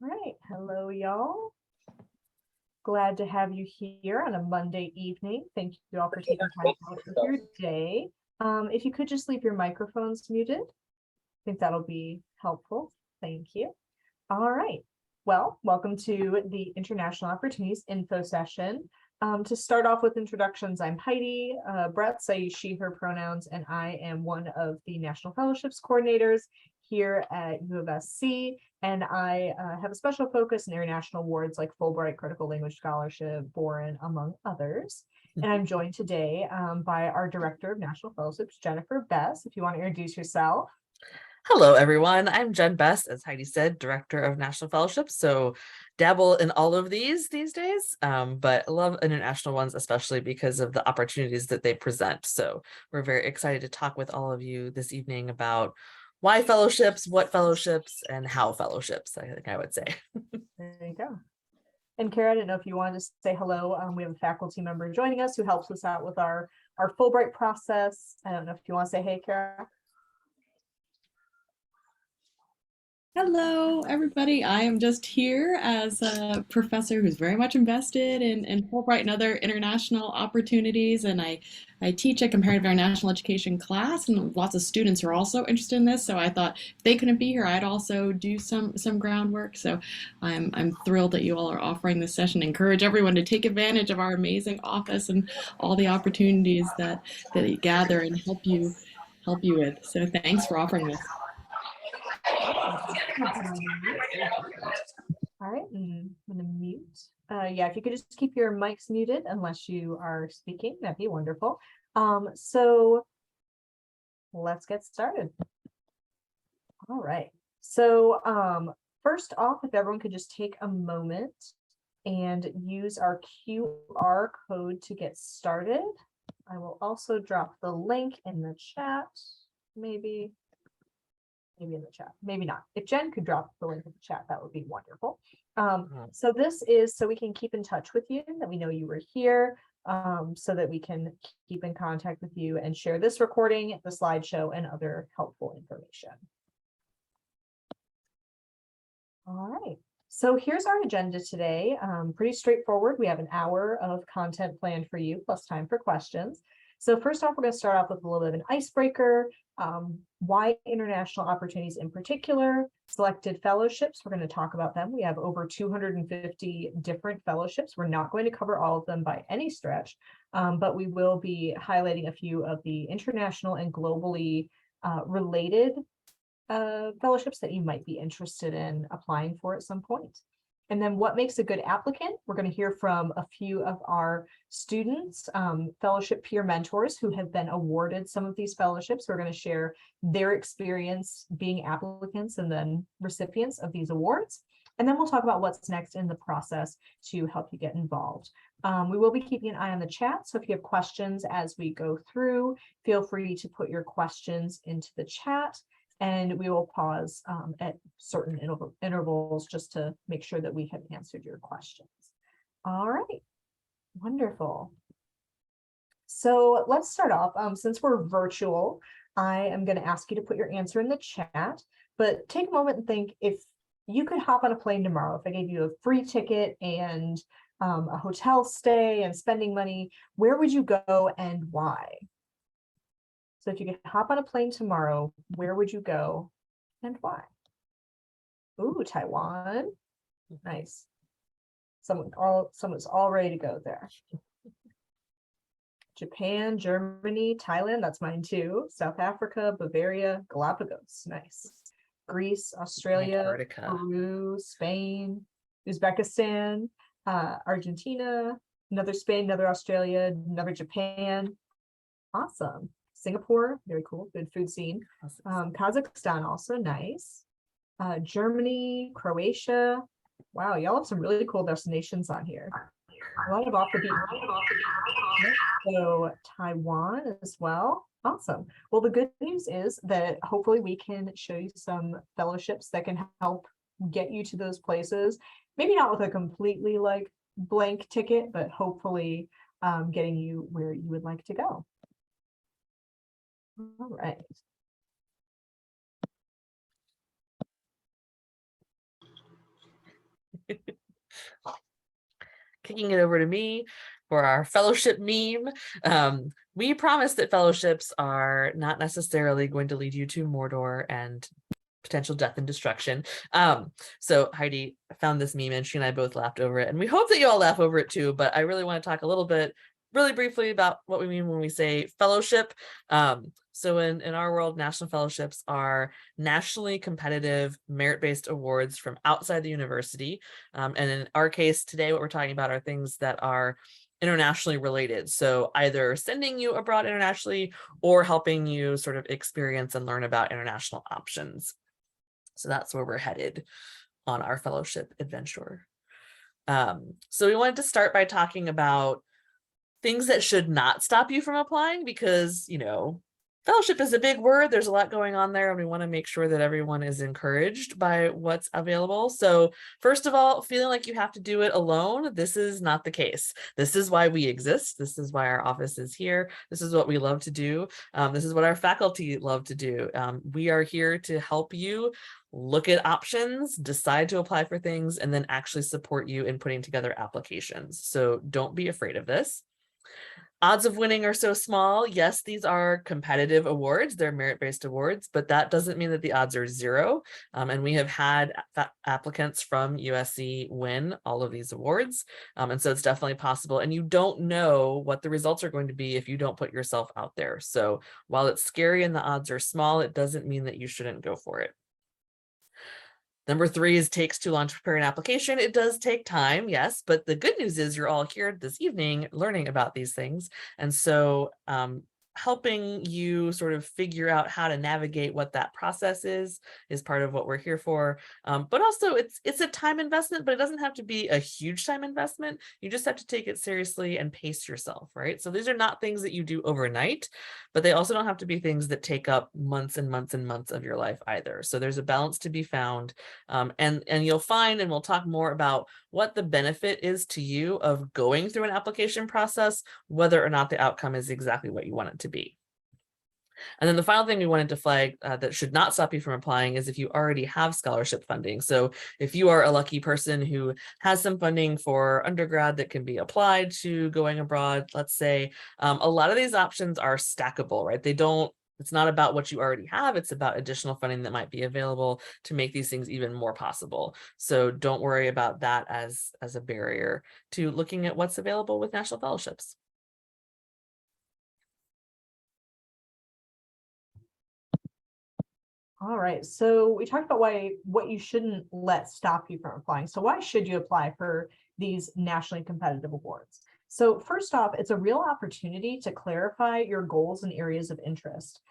All right, hello y'all. Glad to have you here on a Monday evening. Thank you all for taking time out of your day. If you could just leave your microphones muted, I think that'll be helpful. Thank you. All right. Well, welcome to the International Opportunities Info Session. To start off with introductions, I'm Heidi. Brett's I use she, her pronouns, and I am one of the National Fellowships coordinators here at U of SC. And I have a special focus in international awards like Fulbright, Critical Language Scholarship, Boren, among others. And I'm joined today by our Director of National Fellowships, Jennifer Bess. If you want to introduce yourself. Hello, everyone. I'm Jen Bess, as Heidi said, Director of National Fellowships. So dabble in all of these days, but I love international ones, especially because of the opportunities that they present. So we're very excited to talk with all of you this evening about why fellowships, what fellowships, and how fellowships, I think I would say. There you go. And Kara, I didn't know if you wanted to say hello. We have a faculty member joining us who helps us out with our Fulbright process. I don't know if you want to say hey, Kara. Hello, everybody. I am just here as a professor who's very much invested in Fulbright and other international opportunities. And I teach a comparative international education class, and lots of students are also interested in this. So I thought if they couldn't be here, I'd also do some groundwork. So I'm thrilled that you all are offering this session. Encourage everyone to take advantage of our amazing office and all the opportunities that you gather and help you with. So thanks for offering this. All right, I'm gonna mute. Yeah, if you could just keep your mics muted unless you are speaking, that'd be wonderful. So let's get started. All right. So first off, if everyone could just take a moment and use our QR code to get started. I will also drop the link in the chat, maybe in the chat, maybe not. If Jen could drop the link in the chat, that would be wonderful. So this is so we can keep in touch with you, that we know you were here, so that we can keep in contact with you and share this recording, the slideshow, and other helpful information. All right, so here's our agenda today. Pretty straightforward. We have an hour of content planned for you, plus time for questions. So first off, we're going to start off with a little bit of an icebreaker. Why international opportunities in particular, selected fellowships, we're going to talk about them. We have over 250 different fellowships. We're not going to cover all of them by any stretch, but we will be highlighting a few of the international and globally related fellowships that you might be interested in applying for at some point. And then what makes a good applicant? We're going to hear from a few of our students, fellowship peer mentors who have been awarded some of these fellowships. We're going to share their experience being applicants and then recipients of these awards. And then we'll talk about what's next in the process to help you get involved. We will be keeping an eye on the chat. So if you have questions as we go through, feel free to put your questions into the chat. And we will pause at certain intervals just to make sure that we have answered your questions. All right, wonderful. So let's start off. Since we're virtual, I am going to ask you to put your answer in the chat, but take a moment and think, if you could hop on a plane tomorrow, if I gave you a free ticket and a hotel stay and spending money, where would you go and why? So if you could hop on a plane tomorrow, where would you go and why? Ooh, Taiwan. Nice. Someone's all ready to go there. Japan, Germany, Thailand, that's mine too. South Africa, Bavaria, Galapagos. Nice. Greece, Australia, Antarctica. Peru, Spain, Uzbekistan, Argentina, another Spain, another Australia, another Japan. Awesome. Singapore, very cool, good food scene. Kazakhstan, also nice. Germany, Croatia. Wow, y'all have some really cool destinations on here. A lot of off the beat. So Taiwan as well. Awesome. Well, the good news is that hopefully we can show you some fellowships that can help get you to those places. Maybe not with a completely like blank ticket, but hopefully getting you where you would like to go. All right. Kicking it over to me for our fellowship meme. We promise that fellowships are not necessarily going to lead you to Mordor and potential death and destruction. So Heidi found this meme and she and I both laughed over it, and we hope that you all laugh over it too, but I really want to talk a little bit really briefly about what we mean when we say fellowship. So in our world, national fellowships are nationally competitive merit-based awards from outside the university. And in our case today, what we're talking about are things that are internationally related. So either sending you abroad internationally or helping you sort of experience and learn about international options. So that's where we're headed on our fellowship adventure. So we wanted to start by talking about things that should not stop you from applying, because, you know, fellowship is a big word. There's a lot going on there, and we want to make sure that everyone is encouraged by what's available. So first of all, feeling like you have to do it alone, this is not the case. This is why we exist. This is why our office is here. This is what we love to do. This is what our faculty love to do. We are here to help you look at options, decide to apply for things, and then actually support you in putting together applications. So don't be afraid of this. Odds of winning are so small. Yes, these are competitive awards. They're merit-based awards, but that doesn't mean that the odds are zero. And we have had applicants from USC win all of these awards. And so it's definitely possible. And you don't know what the results are going to be if you don't put yourself out there. So while it's scary and the odds are small, it doesn't mean that you shouldn't go for it. Number 3 is takes too long to prepare an application. It does take time, yes, but the good news is you're all here this evening learning about these things. And so helping you sort of figure out how to navigate what that process is part of what we're here for. But also it's a time investment, but it doesn't have to be a huge time investment. You just have to take it seriously and pace yourself, right? So these are not things that you do overnight, but they also don't have to be things that take up months and months and months of your life either. So there's a balance to be found. And you'll find, and we'll talk more about what the benefit is to you of going through an application process, whether or not the outcome is exactly what you want it to be. And then the final thing we wanted to flag that should not stop you from applying is if you already have scholarship funding. So if you are a lucky person who has some funding for undergrad that can be applied to going abroad, let's say, a lot of these options are stackable, right? It's not about what you already have, it's about additional funding that might be available to make these things even more possible. So don't worry about that as a barrier to looking at what's available with national fellowships. All right, so we talked about what you shouldn't let stop you from applying. So why should you apply for these nationally competitive awards? So first off, it's a real opportunity to clarify your goals and areas of interest.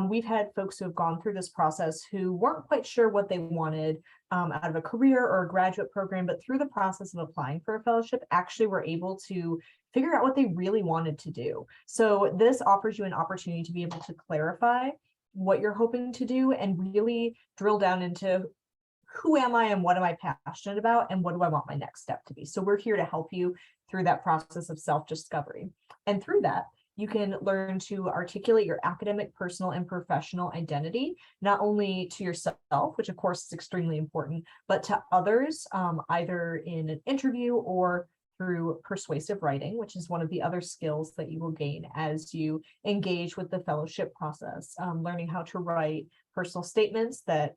We've had folks who have gone through this process who weren't quite sure what they wanted out of a career or a graduate program, but through the process of applying for a fellowship, actually were able to figure out what they really wanted to do. So this offers you an opportunity to be able to clarify what you're hoping to do and really drill down into who am I and what am I passionate about and what do I want my next step to be. So we're here to help you through that process of self-discovery. And through that, you can learn to articulate your academic, personal, and professional identity, not only to yourself, which of course is extremely important, but to others, either in an interview or through persuasive writing, which is one of the other skills that you will gain as you engage with the fellowship process, learning how to write personal statements that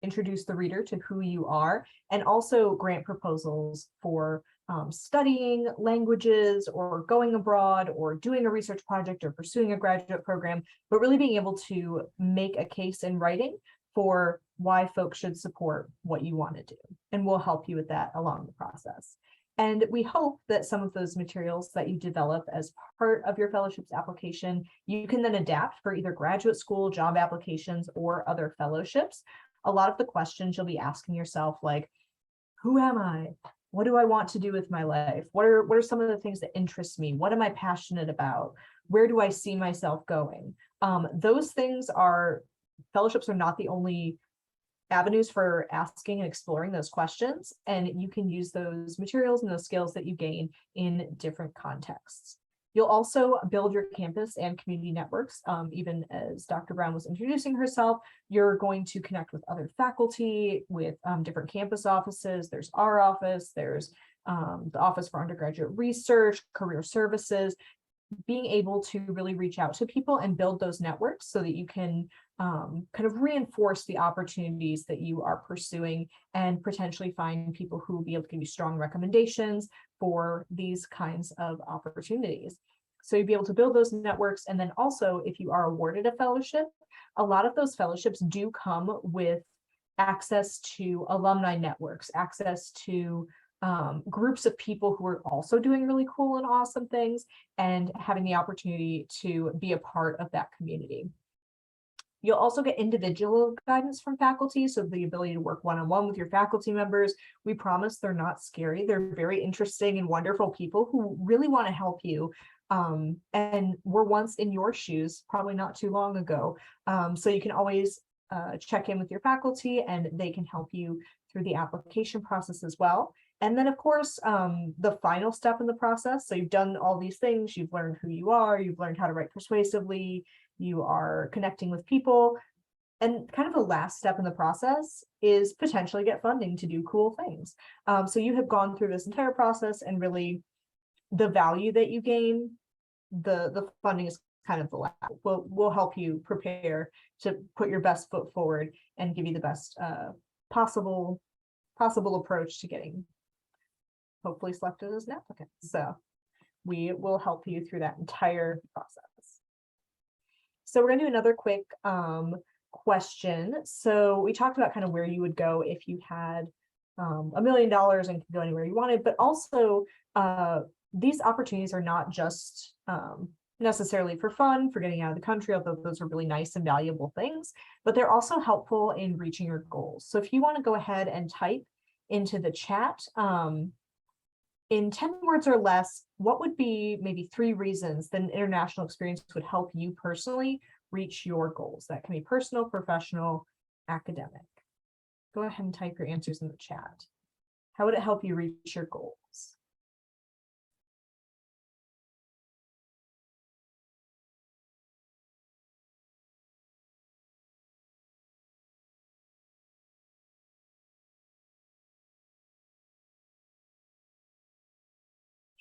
introduce the reader to who you are, and also grant proposals for studying languages or going abroad or doing a research project or pursuing a graduate program, but really being able to make a case in writing for why folks should support what you want to do. And we'll help you with that along the process. And we hope that some of those materials that you develop as part of your fellowships application, you can then adapt for either graduate school, job applications, or other fellowships. A lot of the questions you'll be asking yourself, like, who am I? What do I want to do with my life? What are some of the things that interest me? What am I passionate about? Where do I see myself going? Those things fellowships are not the only avenues for asking and exploring those questions, and you can use those materials and those skills that you gain in different contexts. You'll also build your campus and community networks. Even as Dr. Brown was introducing herself, you're going to connect with other faculty, with different campus offices. There's our office, there's the Office for Undergraduate Research, Career Services, being able to really reach out to people and build those networks so that you can kind of reinforce the opportunities that you are pursuing and potentially find people who will be able to give you strong recommendations for these kinds of opportunities. So you'll be able to build those networks. And then also, if you are awarded a fellowship, a lot of those fellowships do come with access to alumni networks, access to groups of people who are also doing really cool and awesome things, and having the opportunity to be a part of that community. You'll also get individual guidance from faculty, so the ability to work one-on-one with your faculty members. We promise they're not scary. They're very interesting and wonderful people who really want to help you, and were once in your shoes, probably not too long ago. So you can always check in with your faculty, and they can help you through the application process as well. And then, of course, the final step in the process. So you've done all these things, you've learned who you are, you've learned how to write persuasively, you are connecting with people. And kind of the last step in the process is potentially get funding to do cool things. So you have gone through this entire process, and really the value that you gain, the funding is kind of the last. We'll help you prepare to put your best foot forward and give you the best possible approach to getting hopefully selected as an applicant. So we will help you through that entire process. So we're going to do another quick question. So we talked about kind of where you would go if you had $1 million and could go anywhere you wanted, but also these opportunities are not just necessarily for fun, for getting out of the country, although those are really nice and valuable things, but they're also helpful in reaching your goals. So if you want to go ahead and type into the chat, in 10 words or less, what would be maybe 3 reasons that an international experience would help you personally reach your goals? That can be personal, professional, academic. Go ahead and type your answers in the chat. How would it help you reach your goals?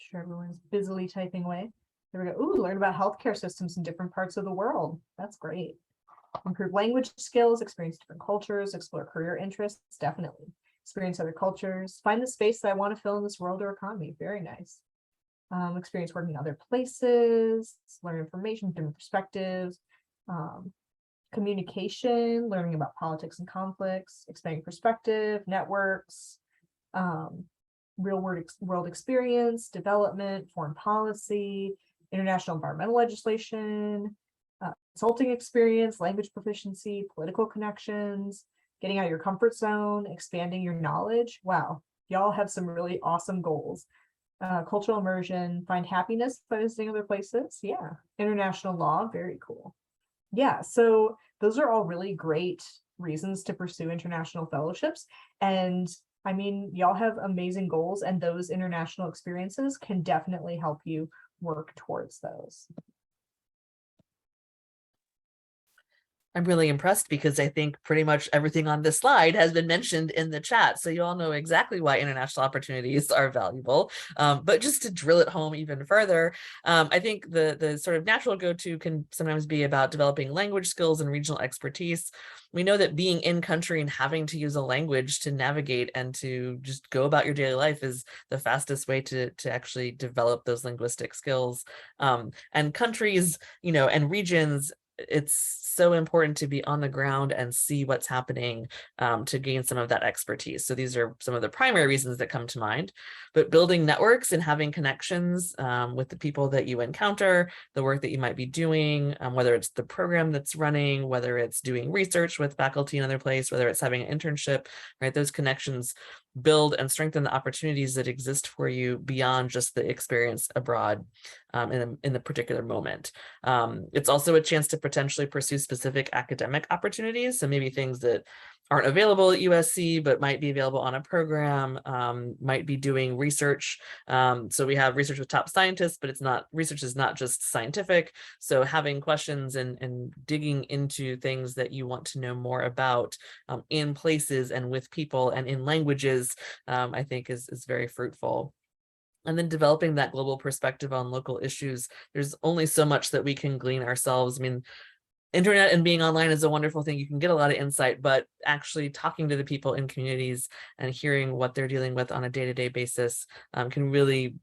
Sure, everyone's busily typing away. There we go. Ooh, learn about healthcare systems in different parts of the world. That's great. Improve language skills, experience different cultures, explore career interests. Definitely. Experience other cultures. Find the space that I want to fill in this world or economy. Very nice. Experience working in other places, learn information, different perspectives, communication, learning about politics and conflicts, expanding perspective, networks, real world experience, development, foreign policy, international environmental legislation, consulting experience, language proficiency, political connections, getting out of your comfort zone, expanding your knowledge. Wow, y'all have some really awesome goals. Cultural immersion, find happiness by visiting other places. Yeah, international law, very cool. Yeah, so those are all really great reasons to pursue international fellowships. And I mean, y'all have amazing goals, and those international experiences can definitely help you work towards those. I'm really impressed because I think pretty much everything on this slide has been mentioned in the chat. So you all know exactly why international opportunities are valuable. But just to drill it home even further, I think the sort of natural go-to can sometimes be about developing language skills and regional expertise. We know that being in country and having to use a language to navigate and to just go about your daily life is the fastest way to actually develop those linguistic skills. And countries, you know, and regions, it's so important to be on the ground and see what's happening to gain some of that expertise. So these are some of the primary reasons that come to mind. But building networks and having connections with the people that you encounter, the work that you might be doing, whether it's the program that's running, whether it's doing research with faculty in another place, whether it's having an internship, right? Those connections build and strengthen the opportunities that exist for you beyond just the experience abroad in the particular moment. It's also a chance to potentially pursue specific academic opportunities. So maybe things that aren't available at USC, but might be available on a program, might be doing research. So we have research with top scientists, but research is not just scientific. So having questions and digging into things that you want to know more about in places and with people and in languages, I think is very fruitful. And then developing that global perspective on local issues. There's only so much that we can glean ourselves. I mean, internet and being online is a wonderful thing. You can get a lot of insight, but actually talking to the people in communities and hearing what they're dealing with on a day-to-day basis can really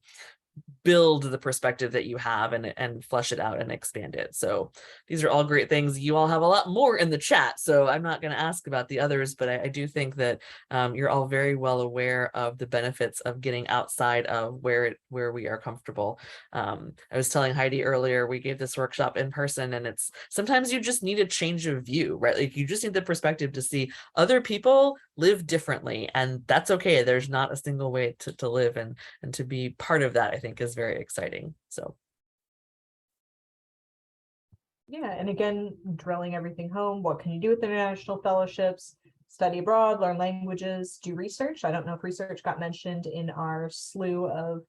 build the perspective that you have and flesh it out and expand it. So these are all great things. You all have a lot more in the chat, so I'm not going to ask about the others, but I do think that you're all very well aware of the benefits of getting outside of where we are comfortable. I was telling Heidi earlier, we gave this workshop in person, and it's sometimes you just need a change of view, right? Like you just need the perspective to see other people live differently, and that's okay. There's not a single way to live, and to be part of that, I think, is very exciting. So yeah, and again, drilling everything home. What can you do with international fellowships? Study abroad, learn languages, do research. I don't know if research got mentioned in our slew of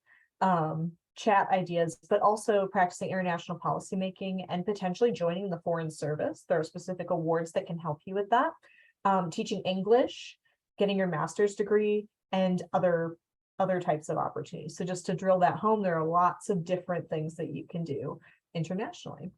chat ideas, but also practicing international policymaking and potentially joining the Foreign Service. There are specific awards that can help you with that. Teaching English, getting your master's degree, and other types of opportunities. So just to drill that home, there are lots of different things that you can do internationally.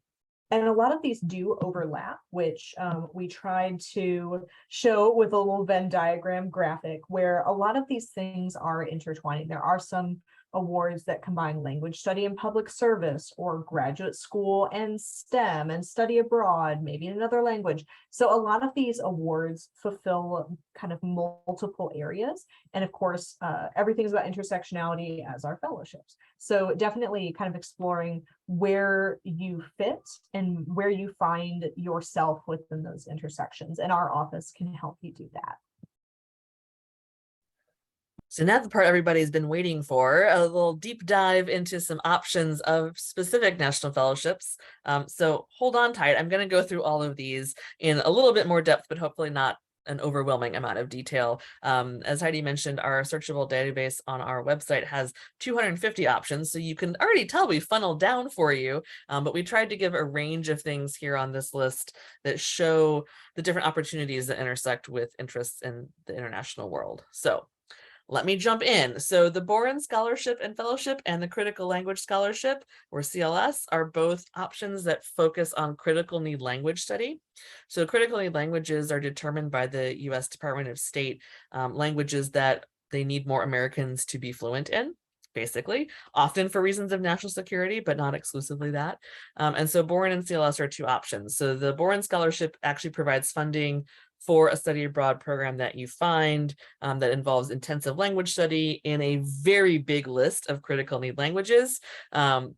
And a lot of these do overlap, which we tried to show with a little Venn diagram graphic, where a lot of these things are intertwining. There are some awards that combine language study and public service, or graduate school and STEM and study abroad, maybe in another language. So a lot of these awards fulfill kind of multiple areas. And of course, everything's about intersectionality as our fellowships. So definitely kind of exploring where you fit and where you find yourself within those intersections. And our office can help you do that. So now the part everybody's been waiting for, a little deep dive into some options of specific national fellowships. So hold on tight. I'm going to go through all of these in a little bit more depth, but hopefully not an overwhelming amount of detail. As Heidi mentioned, our searchable database on our website has 250 options. So you can already tell we funneled down for you, but we tried to give a range of things here on this list that show the different opportunities that intersect with interests in the international world. So let me jump in. So the Boren Scholarship and Fellowship and the Critical Language Scholarship, or CLS, are both options that focus on critical need language study. So critical need languages are determined by the US Department of State, languages that they need more Americans to be fluent in, basically, often for reasons of national security, but not exclusively that. And so Boren and CLS are two options. So the Boren Scholarship actually provides funding for a study abroad program that you find that involves intensive language study in a very big list of critical need languages,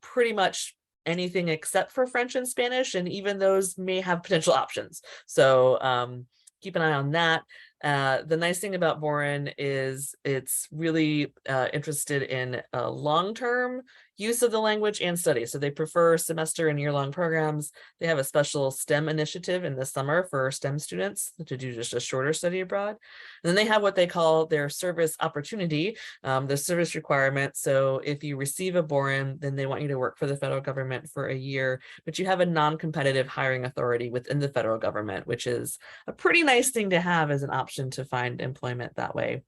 pretty much anything except for French and Spanish, and even those may have potential options. So keep an eye on that. The nice thing about Boren is it's really interested in long-term use of the language and study. So they prefer semester and year-long programs. They have a special STEM initiative in the summer for STEM students to do just a shorter study abroad. And then they have what they call their service opportunity, the service requirement. So if you receive a Boren, then they want you to work for the federal government for a year, but you have a non-competitive hiring authority within the federal government, which is a pretty nice thing to have as an option to find employment that way.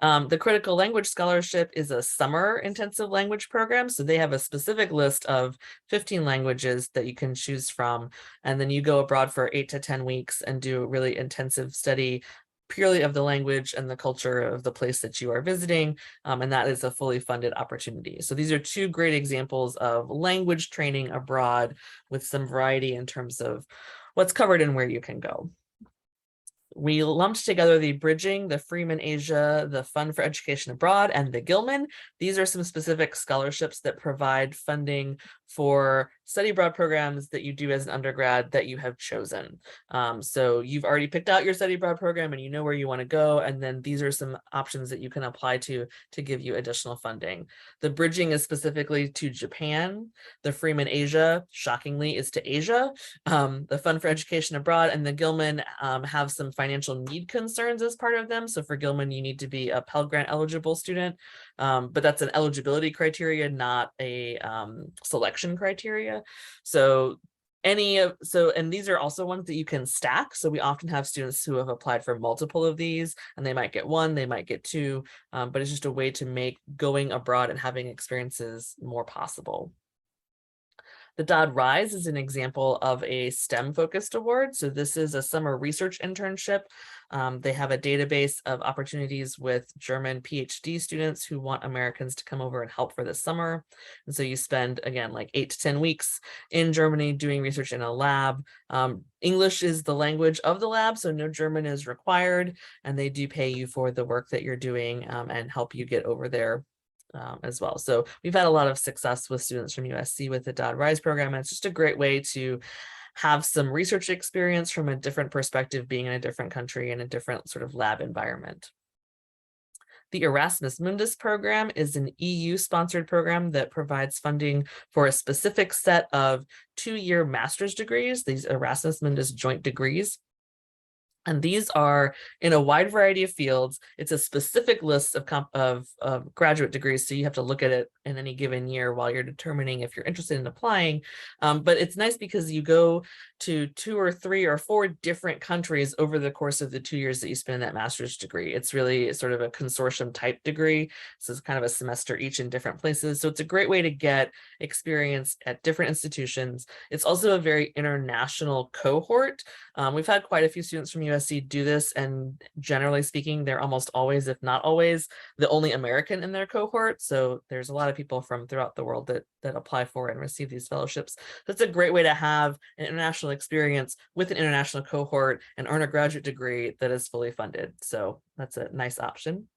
The Critical Language Scholarship is a summer intensive language program. So they have a specific list of 15 languages that you can choose from. And then you go abroad for 8 to 10 weeks and do really intensive study purely of the language and the culture of the place that you are visiting. And that is a fully funded opportunity. So these are two great examples of language training abroad with some variety in terms of what's covered and where you can go. We lumped together the Bridging, the Freeman Asia, the Fund for Education Abroad, and the Gilman. These are some specific scholarships that provide funding for study abroad programs that you do as an undergrad that you have chosen. So you've already picked out your study abroad program and you know where you want to go. And then these are some options that you can apply to give you additional funding. The bridging is specifically to Japan. The Freeman Asia, shockingly, is to Asia. The Fund for Education Abroad and the Gilman have some financial need concerns as part of them. So for Gilman, you need to be a Pell Grant eligible student, but that's an eligibility criteria, not a selection criteria. So and these are also ones that you can stack. So we often have students who have applied for multiple of these, and they might get one, they might get two, but it's just a way to make going abroad and having experiences more possible. The Dodd Rise is an example of a STEM-focused award. So this is a summer research internship. They have a database of opportunities with German PhD students who want Americans to come over and help for the summer. And so you spend, again, like 8 to 10 weeks in Germany doing research in a lab. English is the language of the lab, so no German is required, and they do pay you for the work that you're doing and help you get over there as well. So we've had a lot of success with students from USC with the Dodd Rise program, and it's just a great way to have some research experience from a different perspective, being in a different country in a different sort of lab environment. The Erasmus Mundus program is an EU-sponsored program that provides funding for a specific set of 2-year master's degrees, these Erasmus Mundus joint degrees. And these are in a wide variety of fields. It's a specific list of graduate degrees, so you have to look at it in any given year while you're determining if you're interested in applying. But it's nice because you go to 2 or 3 or 4 different countries over the course of the 2 years that you spend in that master's degree. It's really sort of a consortium type degree. So it's kind of a semester each in different places. So it's a great way to get experience at different institutions. It's also a very international cohort. We've had quite a few students from USC do this, and generally speaking, they're almost always, if not always, the only American in their cohort. So there's a lot of people from throughout the world that apply for and receive these fellowships. So it's a great way to have an international experience with an international cohort and earn a graduate degree that is fully funded. So that's a nice option.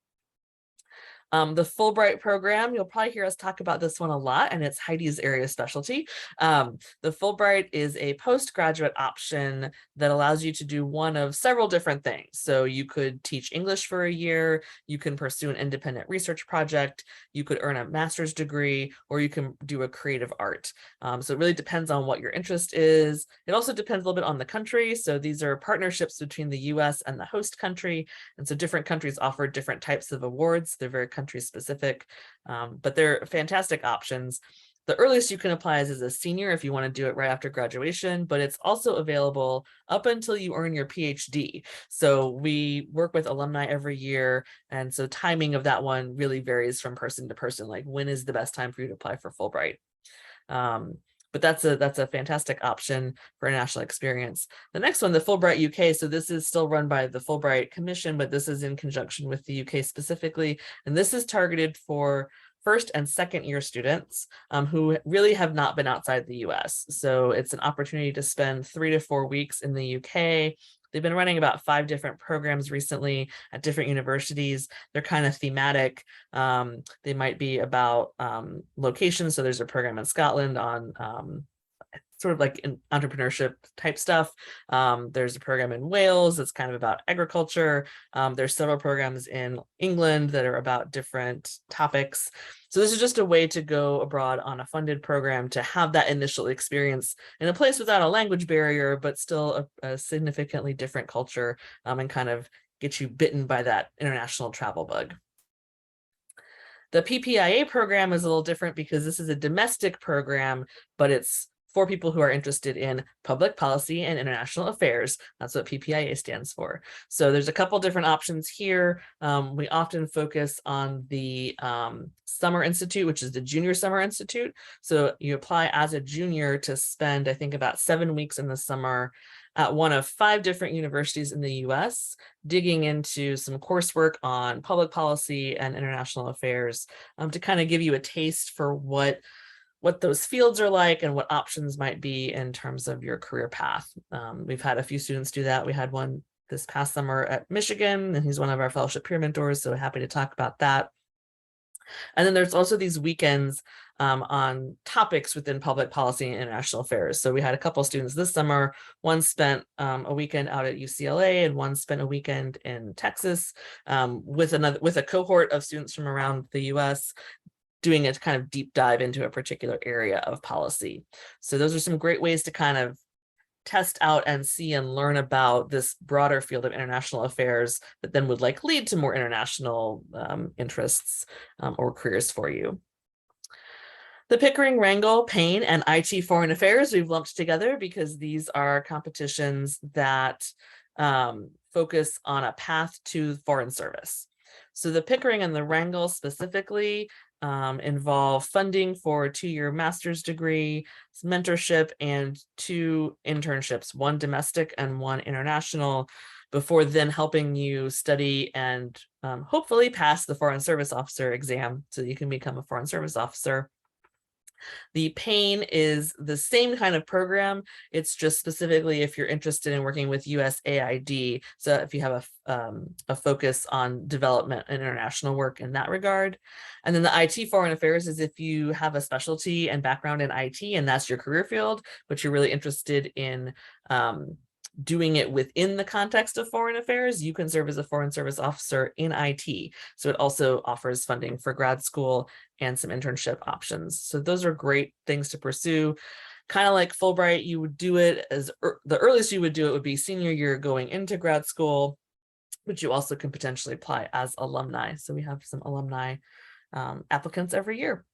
The Fulbright program, you'll probably hear us talk about this one a lot, and it's Heidi's area of specialty. The Fulbright is a postgraduate option that allows you to do one of several different things. So you could teach English for a year, you can pursue an independent research project, you could earn a master's degree, or you can do a creative art. So it really depends on what your interest is. It also depends a little bit on the country. So these are partnerships between the US and the host country. And so different countries offer different types of awards. They're very country specific, but they're fantastic options. The earliest you can apply is as a senior if you want to do it right after graduation, but it's also available up until you earn your PhD. So we work with alumni every year, and so timing of that one really varies from person to person, like when is the best time for you to apply for Fulbright. But that's a fantastic option for international experience. The next one, the Fulbright UK. So this is still run by the Fulbright Commission, but this is in conjunction with the UK specifically. And this is targeted for first and second year students who really have not been outside the US. So it's an opportunity to spend 3 to 4 weeks in the UK. They've been running about 5 different programs recently at different universities. They're kind of thematic. They might be about locations. So there's a program in Scotland on sort of like entrepreneurship type stuff. There's a program in Wales that's kind of about agriculture. There's several programs in England that are about different topics. So this is just a way to go abroad on a funded program to have that initial experience in a place without a language barrier, but still a significantly different culture, and kind of get you bitten by that international travel bug. The PPIA program is a little different because this is a domestic program, but it's for people who are interested in public policy and international affairs. That's what PPIA stands for. So there's a couple different options here. We often focus on the Summer Institute, which is the Junior Summer Institute. So you apply as a junior to spend, I think, about 7 weeks in the summer at one of 5 different universities in the US, digging into some coursework on public policy and international affairs to kind of give you a taste for what those fields are like and what options might be in terms of your career path. We've had a few students do that. We had one this past summer at Michigan, and he's one of our fellowship peer mentors, so happy to talk about that. And then there's also these weekends on topics within public policy and international affairs. So we had a couple students this summer. One spent a weekend out at UCLA, and one spent a weekend in Texas with a cohort of students from around the U.S. doing a kind of deep dive into a particular area of policy. So those are some great ways to kind of test out and see and learn about this broader field of international affairs that then would like lead to more international interests or careers for you. The Pickering, Wrangell, Payne, and IT Foreign Affairs we've lumped together because these are competitions that focus on a path to foreign service. So the Pickering and the Wrangell specifically involve funding for a 2-year master's degree, mentorship, and 2 internships, one domestic and one international, before then helping you study and hopefully pass the Foreign Service Officer exam so that you can become a Foreign Service Officer. The Payne is the same kind of program. It's just specifically if you're interested in working with USAID. So if you have a focus on development and international work in that regard. And then the IT Foreign Affairs is if you have a specialty and background in IT and that's your career field, but you're really interested in doing it within the context of foreign affairs, you can serve as a Foreign Service Officer in IT. So it also offers funding for grad school and some internship options. So those are great things to pursue. Kind of like Fulbright, you would do it as the earliest you would do it would be senior year going into grad school, but you also can potentially apply as alumni. So we have some alumni applicants every year.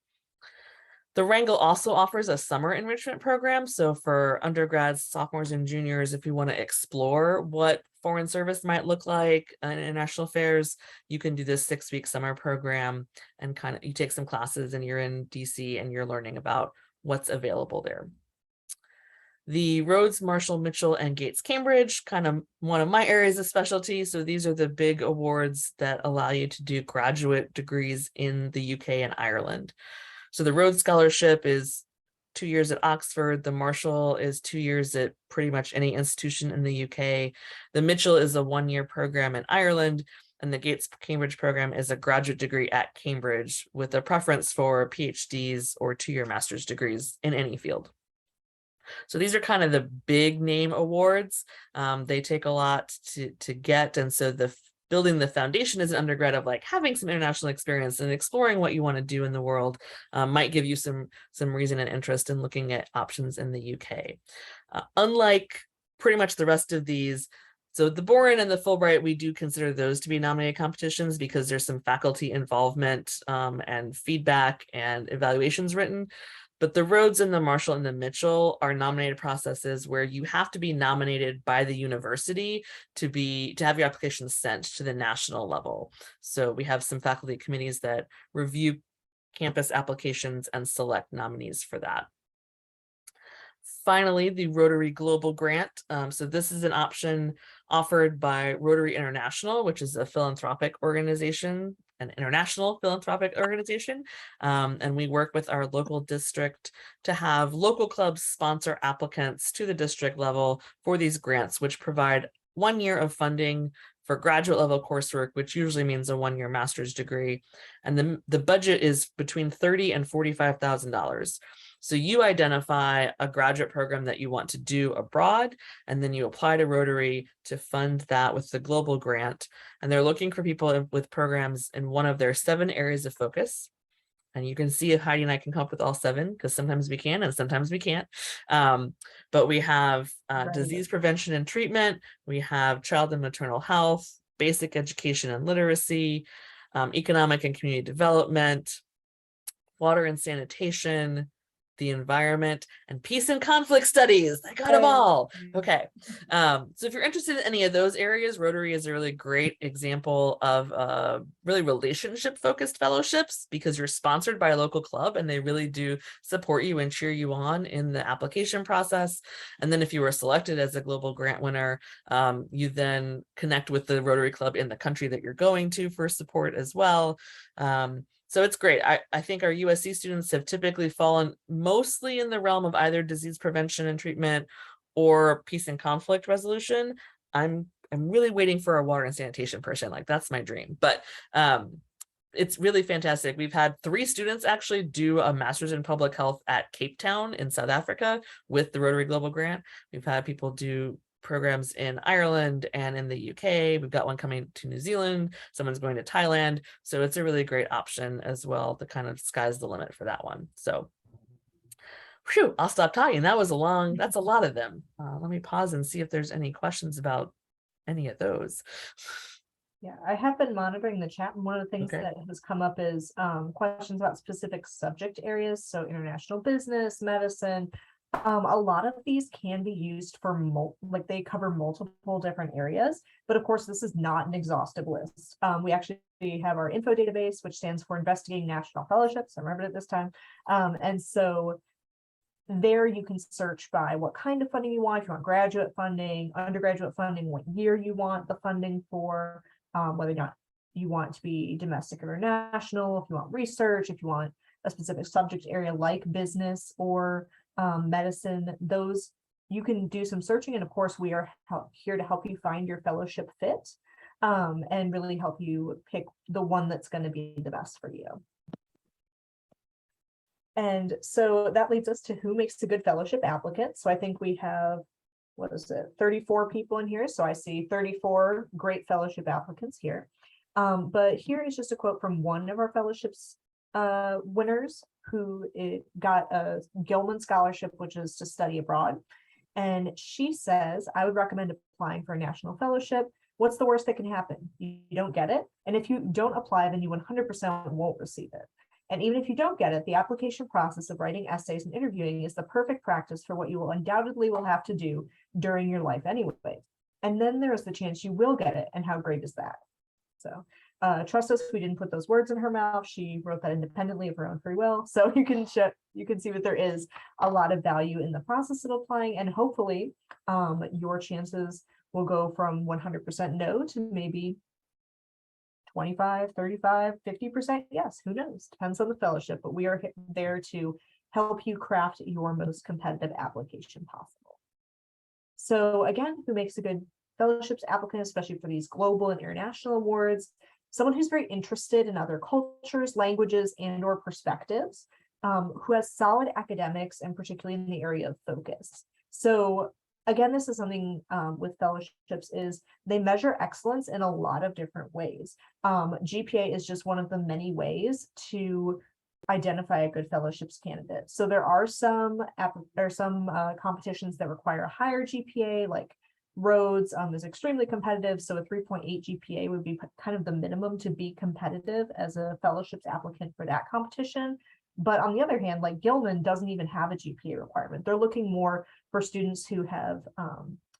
The Wrangell also offers a summer enrichment program. So for undergrads, sophomores, and juniors, if you want to explore what foreign service might look like in international affairs, you can do this 6-week summer program and kind of you take some classes and you're in DC and you're learning about what's available there. The Rhodes, Marshall, Mitchell, and Gates Cambridge, kind of one of my areas of specialty. So these are the big awards that allow you to do graduate degrees in the UK and Ireland. So the Rhodes Scholarship is 2 years at Oxford. The Marshall is 2 years at pretty much any institution in the UK. The Mitchell is a 1-year program in Ireland. And the Gates Cambridge program is a graduate degree at Cambridge with a preference for PhDs or 2-year master's degrees in any field. So these are kind of the big name awards. They take a lot to get. And so building the foundation as an undergrad of like having some international experience and exploring what you want to do in the world might give you some reason and interest in looking at options in the UK. Unlike pretty much the rest of these, so the Boren and the Fulbright, we do consider those to be nominated competitions because there's some faculty involvement and feedback and evaluations written. But the Rhodes and the Marshall and the Mitchell are nominated processes where you have to be nominated by the university to have your application sent to the national level. So we have some faculty committees that review campus applications and select nominees for that. Finally, the Rotary Global Grant. So this is an option offered by Rotary International, which is a philanthropic organization, an international philanthropic organization. And we work with our local district to have local clubs sponsor applicants to the district level for these grants, which provide 1 year of funding for graduate level coursework, which usually means a 1-year master's degree. And the budget is between $30,000 and $45,000. So you identify a graduate program that you want to do abroad, and then you apply to Rotary to fund that with the global grant. And they're looking for people with programs in one of their 7 areas of focus. And you can see if Heidi and I can come up with all 7, because sometimes we can and sometimes we can't. But we have disease prevention and treatment. We have child and maternal health, basic education and literacy, economic and community development, water and sanitation, the environment, and peace and conflict studies. I got them all. Okay. So if you're interested in any of those areas, Rotary is a really great example of really relationship focused fellowships because you're sponsored by a local club and they really do support you and cheer you on in the application process. And then if you were selected as a global grant winner, you then connect with the Rotary Club in the country that you're going to for support as well. So it's great. I think our USC students have typically fallen mostly in the realm of either disease prevention and treatment or peace and conflict resolution. I'm really waiting for a water and sanitation person. Like that's my dream. But it's really fantastic. We've had 3 students actually do a master's in public health at Cape Town in South Africa with the Rotary Global Grant. We've had people do programs in Ireland and in the UK. We've got one coming to New Zealand. Someone's going to Thailand. So it's a really great option as well. The kind of sky's the limit for that one. So phew, I'll stop talking. That's a lot of them. Let me pause and see if there's any questions about any of those. Yeah, I have been monitoring the chat, and one of the things Okay. that has come up is questions about specific subject areas. So international business, medicine. A lot of these can be used for like they cover multiple different areas, but of course this is not an exhaustive list. We actually have our info database, which stands for Investigating National Fellowships. I remembered it this time. And so there you can search by what kind of funding you want. If you want graduate funding, undergraduate funding, what year you want the funding for, whether or not you want to be domestic or international, if you want research, if you want a specific subject area like business or medicine, those you can do some searching. And of course, we are here to help you find your fellowship fit and really help you pick the one that's going to be the best for you. And so that leads us to who makes a good fellowship applicant. So I think we have, what is it, 34 people in here. So I see 34 great fellowship applicants here. But here is just a quote from one of our fellowships winners who got a Gilman Scholarship, which is to study abroad. And she says, I would recommend applying for a national fellowship. What's the worst that can happen? You don't get it. And if you don't apply, then you 100% won't receive it. And even if you don't get it, the application process of writing essays and interviewing is the perfect practice for what you will undoubtedly will have to do during your life anyway. And then there is the chance you will get it. And how great is that? So trust us, we didn't put those words in her mouth. She wrote that independently of her own free will. So you can see that there is a lot of value in the process of applying, and hopefully your chances will go from 100% no to maybe 25, 35, 50% yes. Who knows? Depends on the fellowship, but we are there to help you craft your most competitive application possible. So again, who makes a good fellowships applicant, especially for these global and international awards? Someone who's very interested in other cultures, languages, and or perspectives, who has solid academics and particularly in the area of focus. So again, this is something with fellowships is they measure excellence in a lot of different ways. GPA is just one of the many ways to identify a good fellowships candidate. So there are some competitions that require a higher GPA, like Rhodes is extremely competitive. So a 3.8 GPA would be kind of the minimum to be competitive as a fellowships applicant for that competition. But on the other hand, like Gilman doesn't even have a GPA requirement. They're looking more for students who have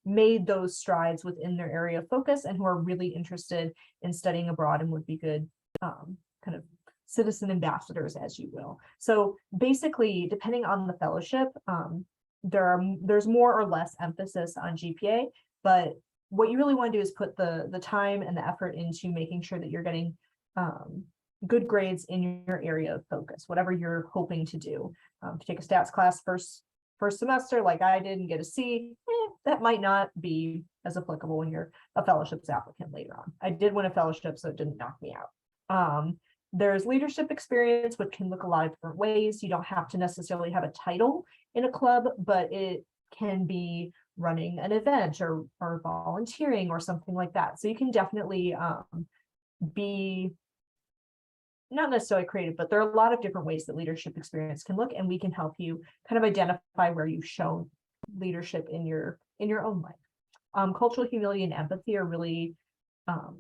made those strides within their area of focus and who are really interested in studying abroad and would be good kind of citizen ambassadors, as you will. So basically, depending on the fellowship, there's more or less emphasis on GPA, but what you really want to do is put the time and the effort into making sure that you're getting good grades in your area of focus, whatever you're hoping to do. If you take a stats class first semester, like I did, and get a C, that might not be as applicable when you're a fellowships applicant later on. I did win a fellowship, so it didn't knock me out. There's leadership experience, which can look a lot of different ways. You don't have to necessarily have a title in a club, but it can be running an event or volunteering or something like that. So you can definitely be not necessarily creative, but there are a lot of different ways that leadership experience can look, and we can help you kind of identify where you've shown leadership in your own life. Cultural humility and empathy are really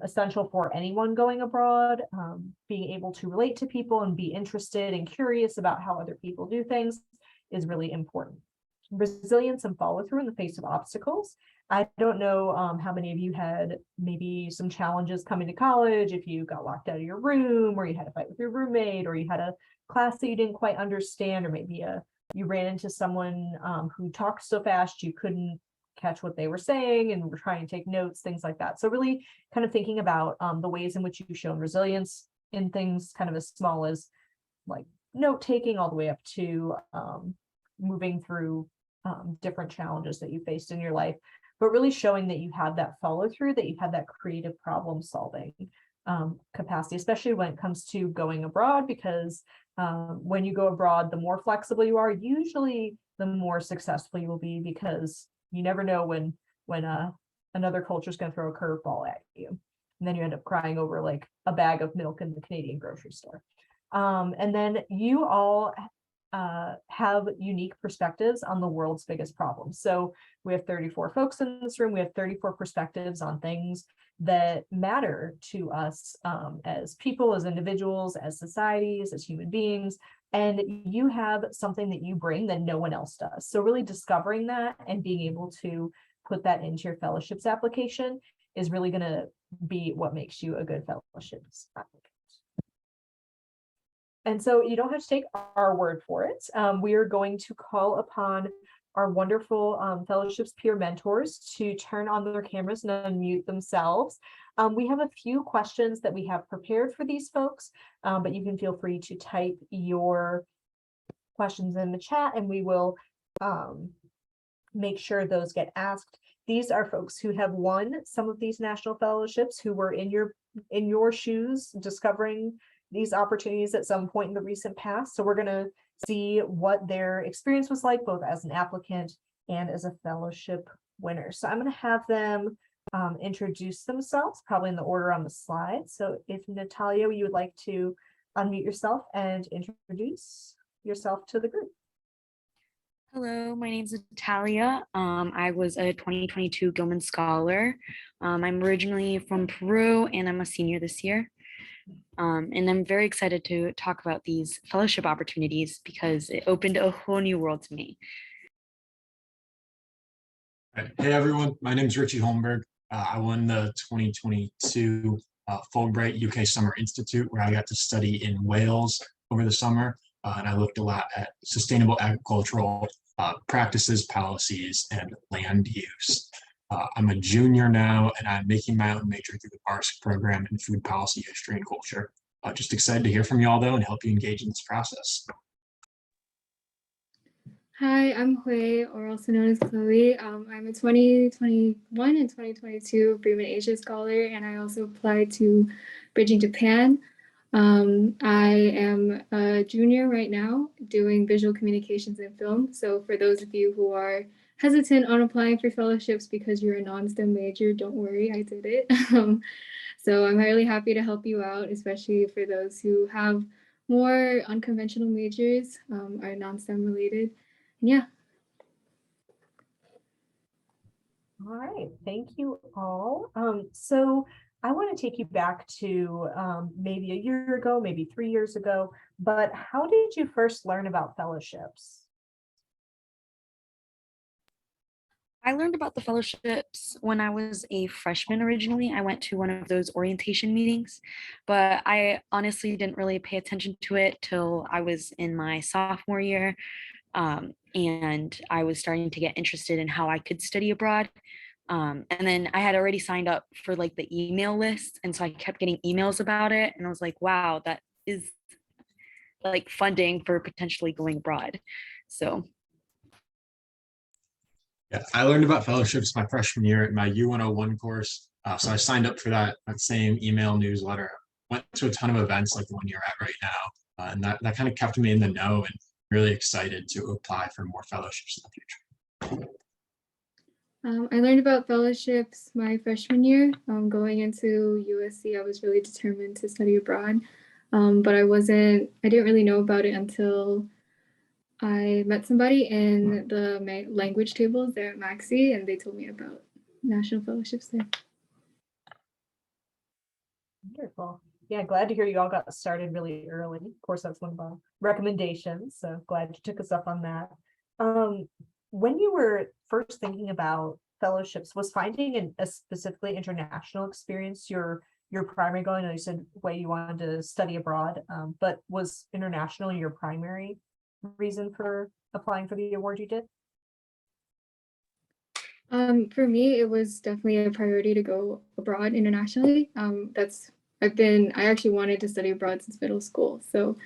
essential for anyone going abroad. Being able to relate to people and be interested and curious about how other people do things is really important. Resilience and follow through in the face of obstacles. I don't know how many of you had maybe some challenges coming to college, if you got locked out of your room, or you had a fight with your roommate, or you had a class that you didn't quite understand, or maybe you ran into someone who talked so fast you couldn't catch what they were saying and were trying to take notes, things like that. So really kind of thinking about the ways in which you've shown resilience in things kind of as small as like note taking all the way up to moving through different challenges that you faced in your life, but really showing that you had that follow through, that you had that creative problem solving capacity, especially when it comes to going abroad, because when you go abroad, the more flexible you are, usually the more successful you will be, because you never know when another culture is going to throw a curveball at you, and then you end up crying over like a bag of milk in the Canadian grocery store. And then you all have unique perspectives on the world's biggest problems. So we have 34 folks in this room. We have 34 perspectives on things that matter to us as people, as individuals, as societies, as human beings. And you have something that you bring that no one else does. So really discovering that and being able to put that into your fellowships application is really going to be what makes you a good fellowships applicant. And so you don't have to take our word for it. We are going to call upon our wonderful fellowships peer mentors to turn on their cameras and unmute themselves. We have a few questions that we have prepared for these folks, but you can feel free to type your questions in the chat and we will make sure those get asked. These are folks who have won some of these national fellowships, who were in your shoes discovering these opportunities at some point in the recent past. So we're going to see what their experience was like, both as an applicant and as a fellowship winner. So I'm going to have them introduce themselves, probably in the order on the slide. So if Natalia, you would like to unmute yourself and introduce yourself to the group. Hello, my name is Natalia. I was a 2022 Gilman Scholar. I'm originally from Peru and I'm a senior this year. And I'm very excited to talk about these fellowship opportunities because it opened a whole new world to me. Hey everyone, my name is Richie Holmberg. I won the 2022 Fulbright UK Summer Institute, where I got to study in Wales over the summer. And I looked a lot at sustainable agricultural practices, policies, and land use. I'm a junior now, and I'm making my own major through the BARSC program in food policy, history, and culture. Just excited to hear from you all, though, and help you engage in this process. Hi, I'm Hui, or also known as Chloe. I'm a 2021 and 2022 Bremen Asia Scholar, and I also applied to Bridging Japan. I am a junior right now doing visual communications and film. So for those of you who are hesitant on applying for fellowships because you're a non-STEM major, don't worry, I did it. So I'm really happy to help you out, especially for those who have more unconventional majors, are non-STEM related. Yeah. All right, thank you all. So I want to take you back to maybe a year ago, maybe 3 years ago, but how did you first learn about fellowships? I learned about the fellowships when I was a freshman originally. I went to one of those orientation meetings, but I honestly didn't really pay attention to it till I was in my sophomore year. And I was starting to get interested in how I could study abroad. And then I had already signed up for like the email list. And so I kept getting emails about it. And I was like, wow, that is like funding for potentially going abroad. So. Yeah, I learned about fellowships my freshman year at my U101 course. So I signed up for that same email newsletter. Went to a ton of events like the one you're at right now. And that kind of kept me in the know and really excited to apply for more fellowships in the future. I learned about fellowships my freshman year. Going into USC, I was really determined to study abroad, but I didn't really know about it until I met somebody in the language tables there at Maxi, and they told me about national fellowships there. Wonderful. Yeah, glad to hear you all got started really early. Of course, that's one of our recommendations, so glad you took us up on that. When you were first thinking about fellowships, was finding a specifically international experience your primary goal? I know you said way you wanted to study abroad, but was international your primary reason for applying for the award you did? For me, it was definitely a priority to go abroad internationally. I actually wanted to study abroad since middle school. So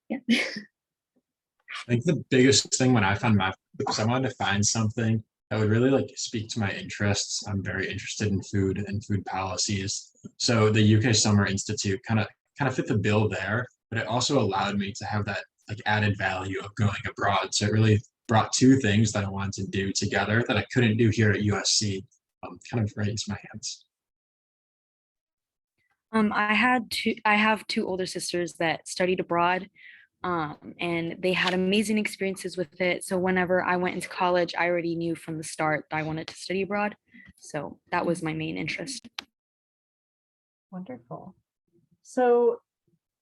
yeah. I think the biggest thing when I found because I wanted to find something that would really like speak to my interests. I'm very interested in food and food policies. So the UK Summer Institute kind of fit the bill there, but it also allowed me to have that like added value of going abroad. So it really brought two things that I wanted to do together that I couldn't do here at USC, kind of right into my hands. I have two older sisters that studied abroad, and they had amazing experiences with it. So whenever I went into college, I already knew from the start that I wanted to study abroad. So that was my main interest. Wonderful. So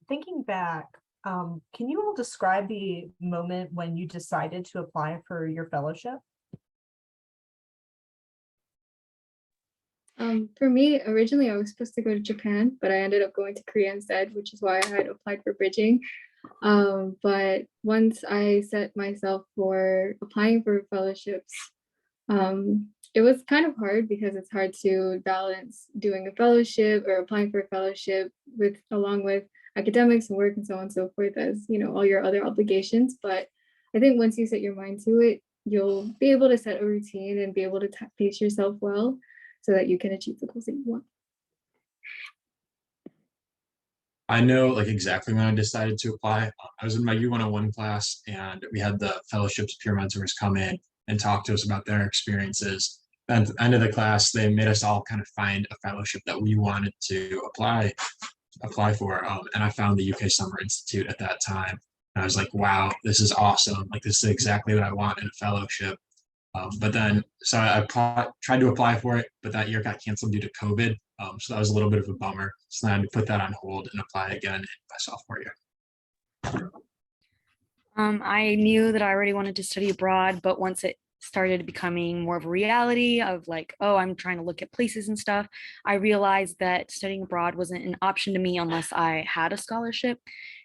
thinking back, can you all describe the moment when you decided to apply for your fellowship? For me, originally I was supposed to go to Japan, but I ended up going to Korea instead, which is why I had applied for bridging. But once I set myself for applying for fellowships, it was kind of hard because it's hard to balance doing a fellowship or applying for a fellowship with along with academics and work and so on and so forth as all your other obligations. But I think once you set your mind to it, you'll be able to set a routine and be able to pace yourself well so that you can achieve the goals that you want. I know like exactly when I decided to apply. I was in my U101 class and we had the fellowships peer mentors come in and talk to us about their experiences. And at the end of the class, they made us all kind of find a fellowship that we wanted to apply for. And I found the UK Summer Institute at that time. And I was like, wow, this is awesome. Like this is exactly what I want in a fellowship. But then, so I tried to apply for it, but that year got canceled due to COVID. So that was a little bit of a bummer. So then I had to put that on hold and apply again in my sophomore year. I knew that I already wanted to study abroad, but once it started becoming more of a reality of like, oh, I'm trying to look at places and stuff, I realized that studying abroad wasn't an option to me unless I had a scholarship.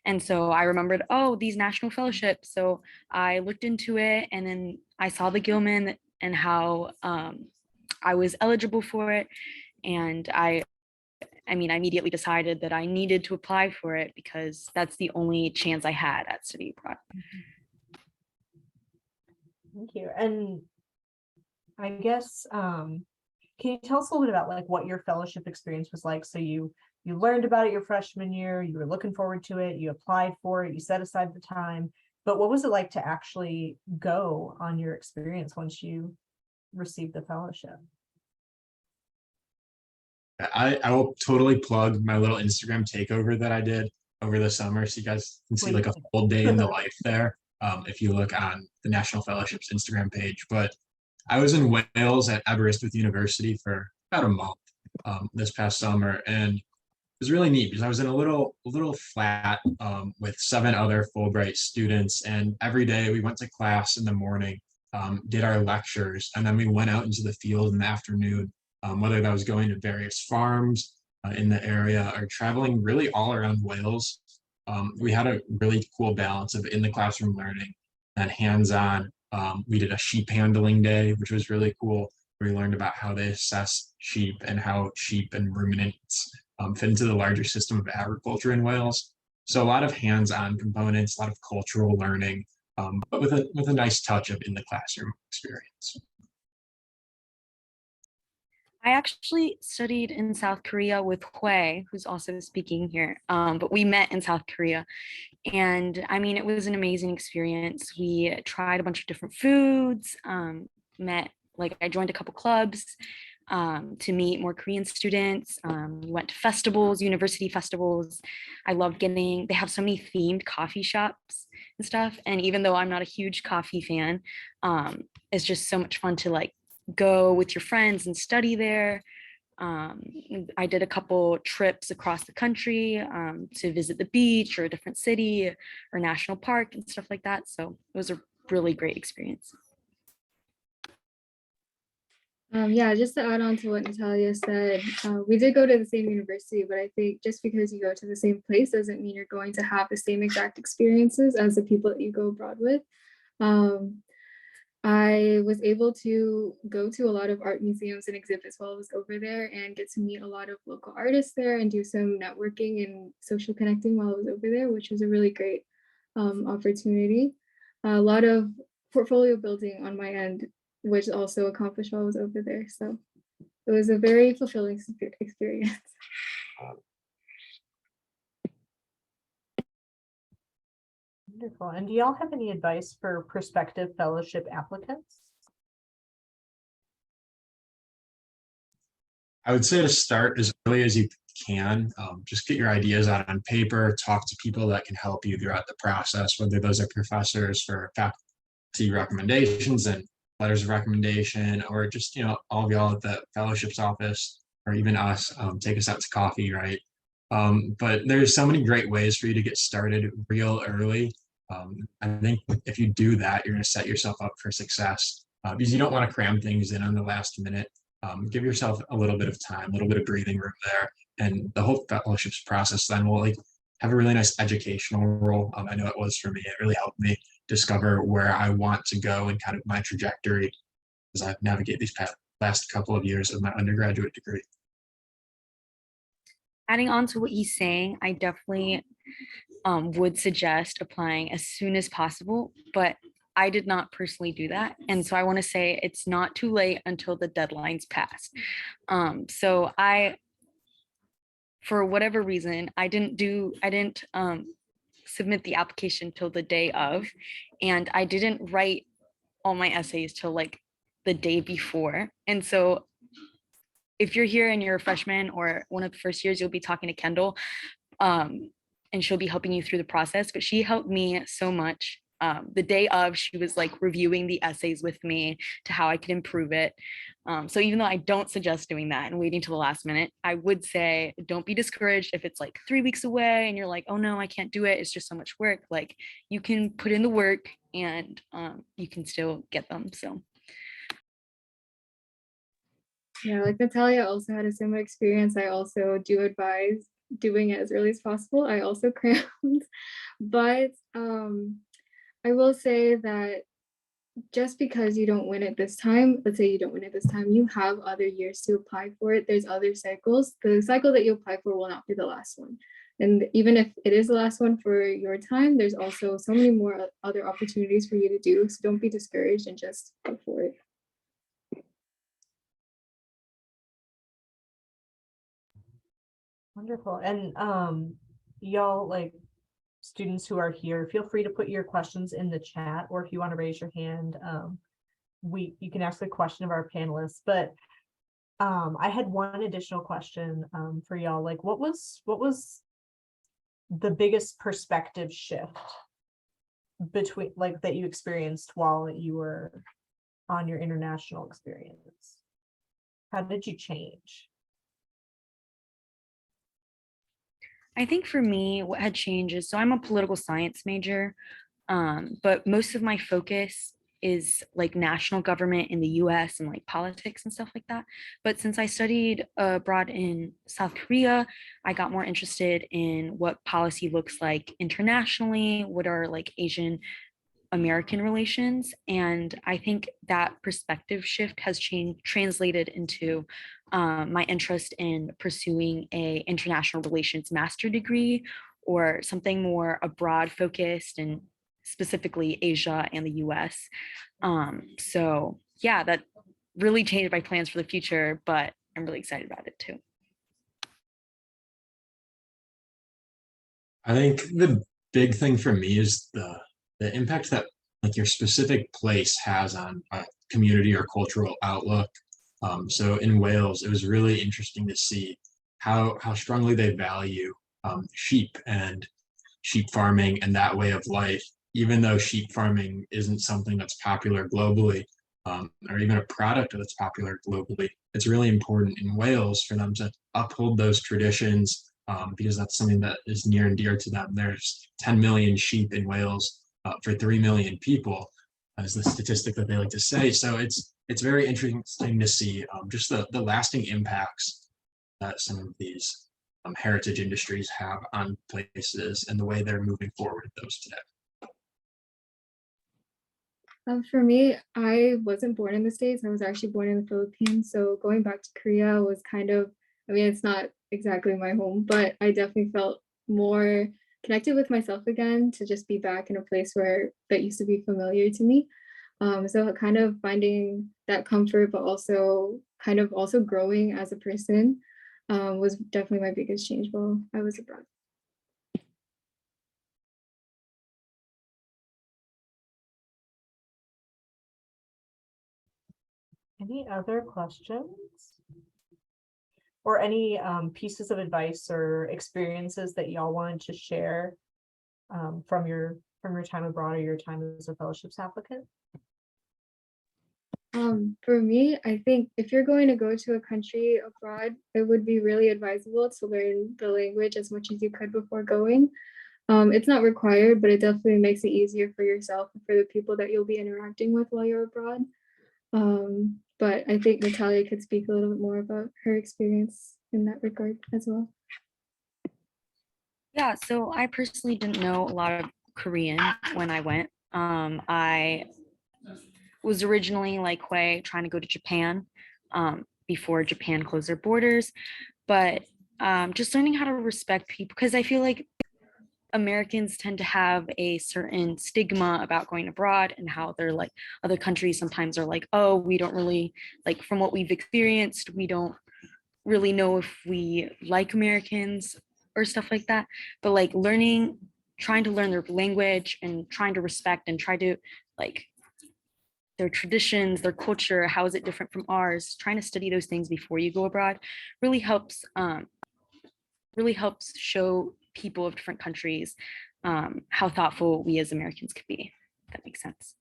And so I remembered, oh, these national fellowships. So I looked into it and then I saw the Gilman and how I was eligible for it. And I immediately decided that I needed to apply for it because that's the only chance I had at study abroad. Thank you. And I guess, can you tell us a little bit about like what your fellowship experience was like? So you learned about it your freshman year, you were looking forward to it, you applied for it, you set aside the time, but what was it like to actually go on your experience once you received the fellowship? I will totally plug my little Instagram takeover that I did over the summer. So you guys can see like a full day in the life there. If you look on the National Fellowships Instagram page. But I was in Wales at Aberystwyth University for about a month this past summer. And it was really neat because I was in a little flat with 7 other Fulbright students. And every day we went to class in the morning, did our lectures, and then we went out into the field in the afternoon. Whether that was going to various farms in the area or traveling really all around Wales. We had a really cool balance of in the classroom learning and hands-on. We did a sheep handling day, which was really cool. We learned about how they assess sheep and how sheep and ruminants fit into the larger system of agriculture in Wales. So a lot of hands-on components, a lot of cultural learning, but with a nice touch of in the classroom experience. I actually studied in South Korea with Hui, who's also speaking here, but we met in South Korea. And it was an amazing experience. We tried a bunch of different foods, I joined a couple clubs to meet more Korean students. We went to festivals, university festivals. They have so many themed coffee shops and stuff. And even though I'm not a huge coffee fan, it's just so much fun to go with your friends and study there. I did a couple trips across the country to visit the beach or a different city or national park and stuff like that. So it was a really great experience. Yeah, just to add on to what Natalia said, we did go to the same university, but I think just because you go to the same place doesn't mean you're going to have the same exact experiences as the people that you go abroad with. I was able to go to a lot of art museums and exhibits while I was over there and get to meet a lot of local artists there and do some networking and social connecting while I was over there, which was a really great opportunity. A lot of portfolio building on my end which also accomplished while I was over there. So it was a very fulfilling experience. Wonderful. And do y'all have any advice for prospective fellowship applicants? I would say to start as early as you can. Just get your ideas out on paper, talk to people that can help you throughout the process, whether those are professors for faculty recommendations and letters of recommendation, or just, all of y'all at the fellowships office, or even us, take us out to coffee, right? But there's so many great ways for you to get started real early. I think if you do that, you're going to set yourself up for success, because you don't want to cram things in on the last minute. Give yourself a little bit of time, a little bit of breathing room there, and the whole fellowships process then will have a really nice educational role. I know it was for me. It really helped me discover where I want to go and kind of my trajectory as I navigate these last couple of years of my undergraduate degree. Adding on to what he's saying, I definitely would suggest applying as soon as possible, but I did not personally do that. And so I want to say it's not too late until the deadline's passed. So for whatever reason, I didn't submit the application till the day of, and I didn't write all my essays till like the day before. And so if you're here and you're a freshman or one of the first years, you'll be talking to Kendall, and she'll be helping you through the process. But she helped me so much. The day of, she was like reviewing the essays with me to how I could improve it. So even though I don't suggest doing that and waiting till the last minute, I would say don't be discouraged if it's like 3 weeks away and you're like, oh no, I can't do it. It's just so much work. Like, you can put in the work and you can still get them. So Yeah, like Natalia also had a similar experience. I also do advise doing it as early as possible. I also crammed, but I will say that just because you don't win it this time, let's say you don't win it this time, you have other years to apply for it. There's other cycles. The cycle that you apply for will not be the last one. And even if it is the last one for your time, there's also so many more other opportunities for you to do. So don't be discouraged and just go for it. Wonderful. And y'all, like students who are here, feel free to put your questions in the chat, or if you want to raise your hand, you can ask the question of our panelists. But I had one additional question for y'all. Like, what was the biggest perspective shift between that you experienced while you were on your international experience? How did you change? I think for me, what had changed is, so I'm a political science major, but most of my focus is like national government in the US and like politics and stuff like that. But since I studied abroad in South Korea, I got more interested in what policy looks like internationally, what are like Asian American relations. And I think that perspective shift has translated into my interest in pursuing a international relations master degree, or something more abroad focused, and specifically Asia and the US. So yeah, that really changed my plans for the future, but I'm really excited about it too. I think the big thing for me is the impact that like your specific place has on a community or cultural outlook. So in Wales, it was really interesting to see how strongly they value sheep and sheep farming and that way of life, even though sheep farming isn't something that's popular globally, or even a product that's popular globally. It's really important in Wales for them to uphold those traditions, because that's something that is near and dear to them. There's 10 million sheep in Wales for 3 million people, as the statistic that they like to say. So it's very interesting to see just the lasting impacts that some of these heritage industries have on places and the way they're moving forward with those today. For me, I wasn't born in the States. I was actually born in the Philippines. So going back to Korea was kind of, I mean, it's not exactly my home, but I definitely felt more connected with myself again, to just be back in a place where that used to be familiar to me. So kind of finding that comfort, but also kind of also growing as a person was definitely my biggest change while I was abroad. Any other questions? Or any pieces of advice or experiences that y'all wanted to share from your time abroad or your time as a fellowships applicant? For me, I think if you're going to go to a country abroad, it would be really advisable to learn the language as much as you could before going. It's not required, but it definitely makes it easier for yourself and for the people that you'll be interacting with while you're abroad. But I think Natalia could speak a little bit more about her experience in that regard as well. Yeah, so I personally didn't know a lot of Korean when I went. I was originally like Hui trying to go to Japan before Japan closed their borders, but just learning how to respect people, because I feel like Americans tend to have a certain stigma about going abroad and how they're like other countries sometimes are like, oh, we don't really like, from what we've experienced, we don't really know if we like Americans or stuff like that. But like trying to learn their language and trying to respect and try to like their traditions, their culture, how is it different from ours, trying to study those things before you go abroad really helps show people of different countries how thoughtful we as Americans could be. If that makes sense.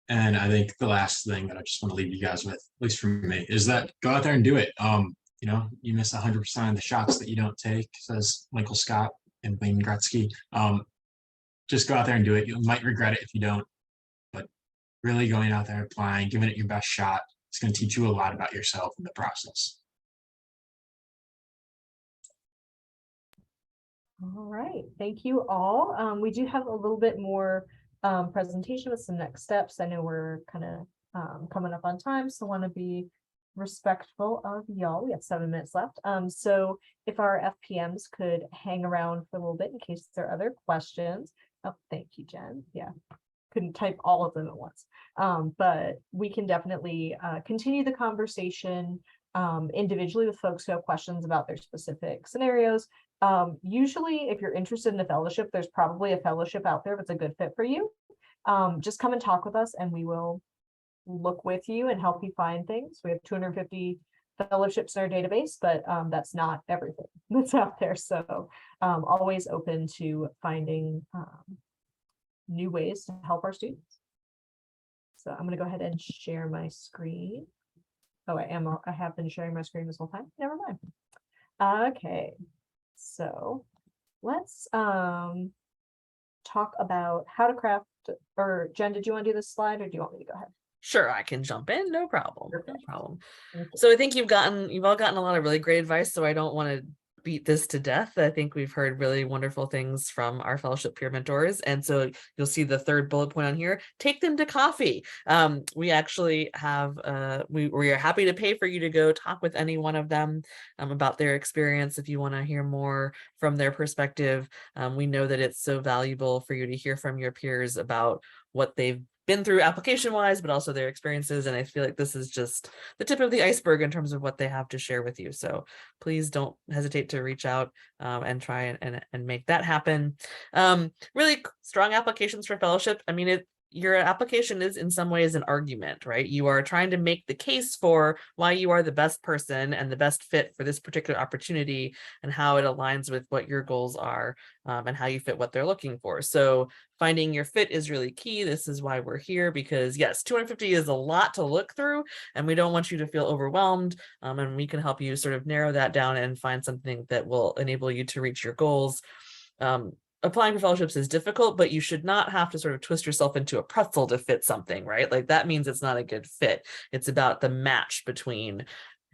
And I think the last thing that I just want to leave you guys with, at least for me, is that go out there and do it. You know, you miss 100% of the shots that you don't take, says Michael Scott and Wayne Gretzky. Just go out there and do it. You might regret it if you don't, but really going out there, applying, giving it your best shot, it's going to teach you a lot about yourself in the process. All right, thank you all. We do have a little bit more presentation with some next steps. I know we're kind of coming up on time, so want to be respectful of y'all. We have 7 minutes left. So if our FPMs could hang around for a little bit in case there are other questions. Oh, thank you, Jen. Yeah, couldn't type all of them at once. But we can definitely continue the conversation individually with folks who have questions about their specific scenarios. Usually, if you're interested in a fellowship, there's probably a fellowship out there that's a good fit for you. Just come and talk with us and we will look with you and help you find things. We have 250 fellowships in our database, but that's not everything that's out there. So always open to finding new ways to help our students. So I'm going to go ahead and share my screen. Oh, I have been sharing my screen this whole time. Never mind. Okay. So let's talk about how to craft, or Jen, did you want to do this slide or do you want me to go ahead? Sure, I can jump in. No problem. No Perfect. problem. Okay. So I think you've all gotten a lot of really great advice. So I don't want to beat this to death. I think we've heard really wonderful things from our fellowship peer mentors. And so you'll see the third bullet point on here, take them to coffee. We actually have, we are happy to pay for you to go talk with any one of them about their experience. If you want to hear more from their perspective, we know that it's so valuable for you to hear from your peers about what they've been through application wise, but also their experiences. And I feel like this is just the tip of the iceberg in terms of what they have to share with you. So please don't hesitate to reach out and try and make that happen. Really strong applications for fellowship. I mean, your application is in some ways an argument, right? You are trying to make the case for why you are the best person and the best fit for this particular opportunity and how it aligns with what your goals are and how you fit what they're looking for. So finding your fit is really key. This is why we're here, because yes, 250 is a lot to look through and we don't want you to feel overwhelmed. And we can help you sort of narrow that down and find something that will enable you to reach your goals. Applying for fellowships is difficult, but you should not have to sort of twist yourself into a pretzel to fit something, right? Like that means it's not a good fit. It's about the match between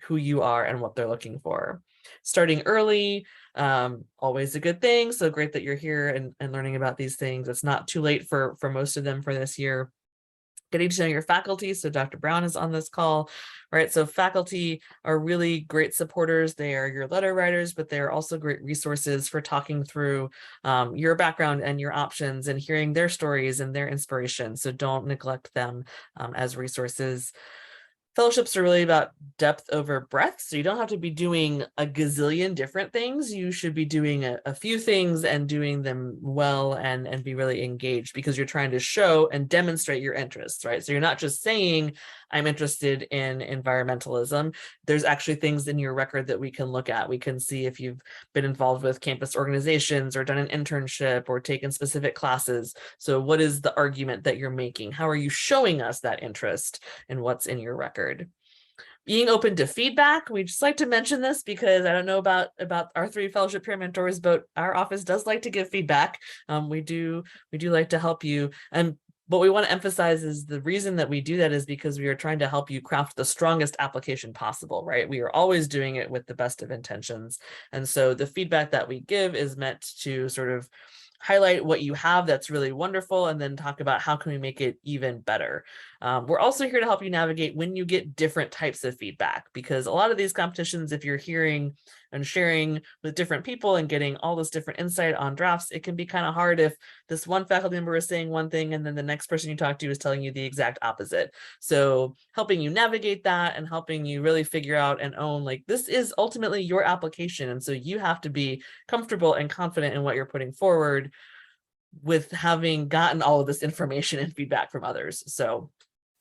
who you are and what they're looking for. Starting early, always a good thing. So great that you're here and learning about these things. It's not too late for most of them for this year. getting to know your faculty. So Dr. Brown is on this call, right? So faculty are really great supporters. They are your letter writers, but they are also great resources for talking through your background and your options and hearing their stories and their inspiration. So don't neglect them as resources. Fellowships are really about depth over breadth. So you don't have to be doing a gazillion different things. You should be doing a few things and doing them well and be really engaged, because you're trying to show and demonstrate your interests, right? So you're not just saying, I'm interested in environmentalism. There's actually things in your record that we can look at. We can see if you've been involved with campus organizations or done an internship or taken specific classes. So what is the argument that you're making? How are you showing us that interest in what's in your record? Being open to feedback. We just like to mention this because I don't know about our 3 fellowship peer mentors, but our office does like to give feedback. We do like to help you. And what we want to emphasize is the reason that we do that is because we are trying to help you craft the strongest application possible, right? We are always doing it with the best of intentions. And so the feedback that we give is meant to sort of highlight what you have that's really wonderful, and then talk about how can we make it even better. We're also here to help you navigate when you get different types of feedback, because a lot of these competitions, if you're hearing and sharing with different people and getting all this different insight on drafts, it can be kind of hard if this one faculty member is saying one thing and then the next person you talk to is telling you the exact opposite. So helping you navigate that and helping you really figure out and own, like, this is ultimately your application. And so you have to be comfortable and confident in what you're putting forward with having gotten all of this information and feedback from others. So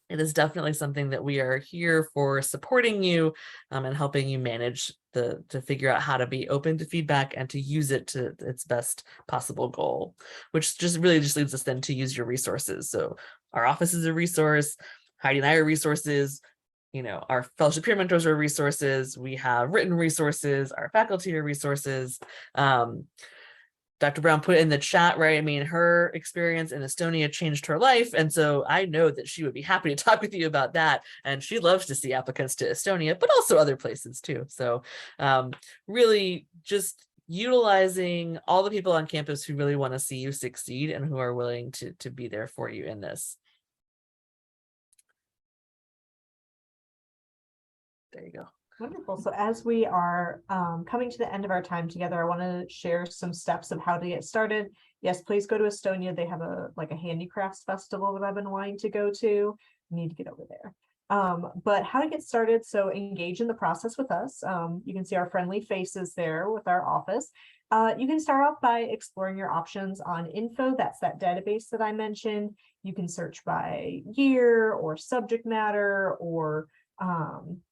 it is definitely something that we are here for, supporting you and helping you manage to figure out how to be open to feedback and to use it to its best possible goal, which just leads us then to use your resources. So our office is a resource. Heidi and I are resources. You know, our fellowship peer mentors are resources. We have written resources. Our faculty are resources. Dr. Brown put in the chat, right? I mean, her experience in Estonia changed her life. And so I know that she would be happy to talk with you about that. And she loves to see applicants to Estonia, but also other places too. So really just utilizing all the people on campus who really want to see you succeed and who are willing to be there for you in this. There you go. Wonderful. So as we are coming to the end of our time together, I want to share some steps of how to get started. Yes, please go to Estonia. They have a handicrafts festival that I've been wanting to go to. I need to get over there. But how to get started. So engage in the process with us. You can see our friendly faces there with our office. You can start off by exploring your options on info. That's that database that I mentioned. You can search by year or subject matter or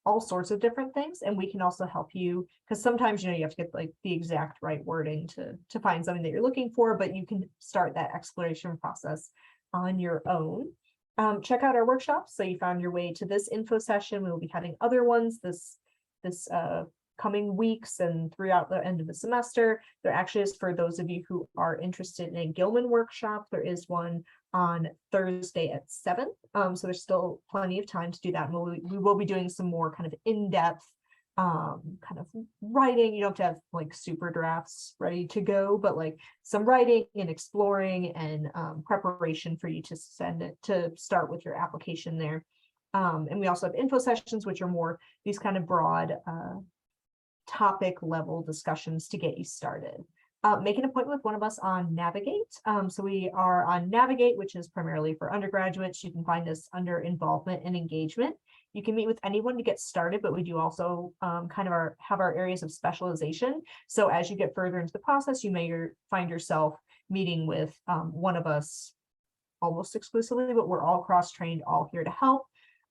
all sorts of different things, and we can also help you, because sometimes you have to get like the exact right wording to find something that you're looking for, but you can start that exploration process on your own. Check out our workshops. So you found your way to this info session. We will be having other ones this coming weeks and throughout the end of the semester. There actually is, for those of you who are interested in a Gilman workshop, there is one on Thursday at 7. So there's still plenty of time to do that. And we will be doing some more kind of in-depth kind of writing. You don't have to have like super drafts ready to go, but like some writing and exploring and preparation for you to start with your application there. And we also have info sessions, which are more these kind of broad topic level discussions to get you started. Make an appointment with one of us on Navigate. So we are on Navigate, which is primarily for undergraduates. You can find us under involvement and engagement. You can meet with anyone to get started, but we do also kind of have our areas of specialization. So as you get further into the process, you may find yourself meeting with one of us almost exclusively, but we're all cross-trained, all here to help.